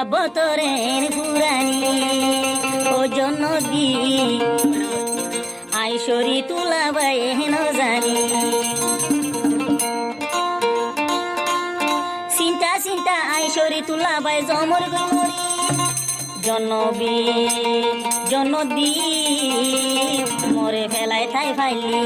মহাবতরের ফুরানি ও জনবী আইসরি তুলাবাই হেন জানি চিন্তা চিন্তা আইসরি তুলাবাই জমর গুমরি জনবী জনদী মরে ফেলাই তাই ফাইলি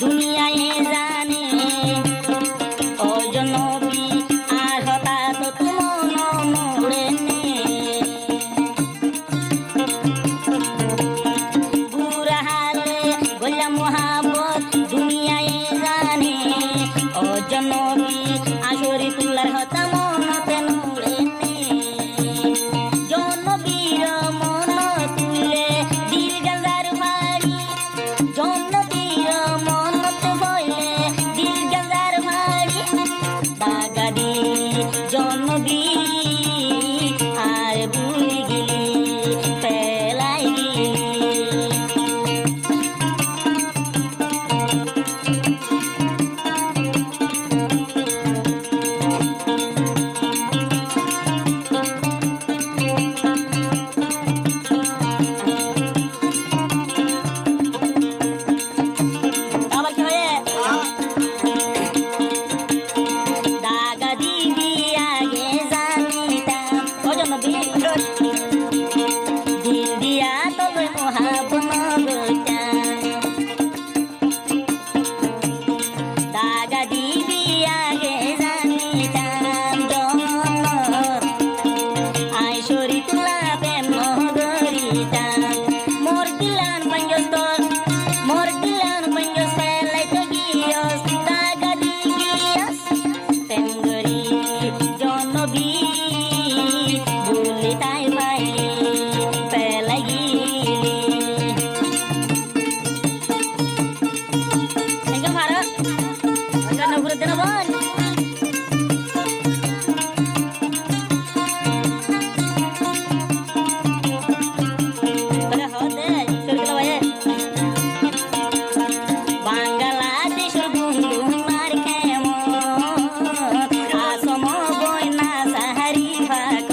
দুনিয়ায় জানে ও জনবী আর হঠাৎ মন মোড়ে নে বুড়া হালে গোলা মোহাবত দুনিয়ায় জানে ও জনবী আসরি তুলার হতা মনতে নোড়ে নে জনবীর মন তুলে দিল গাজার ভারি জনবী আর ভুলি গেলি পেলাই দিল দিয়া তবে মহাবনবতা দাগা দিবি আগে জানিতাম জগন্নাথ আইসরি তুলা প্রেম গরিতাম মোর দিলান পঞ্জস্তর সেলাই তো গিয়স দাগা দিবিয়াস প্রেম গরি জনবী তাই পাই পেলাই গিলি ভারত নগর দিন বল বাংলাদেশের বন্ধু মার কেমন আসম বইনা সাহারি ভাগ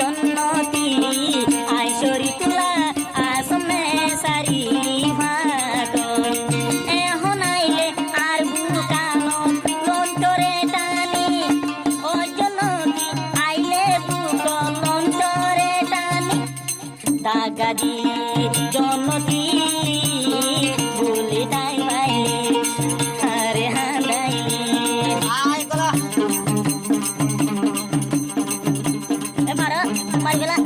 জন্নতি আইসরি তুলা আসনে সারি ভাগ এখন আইলে আর বুকানো লন্টরে টানি ও জন্নতি আইলে বুক লন্টরে টানি দাগাদি জন্নতি বলে তাই পাইলে আরে হাঁদাইলে মার গেলা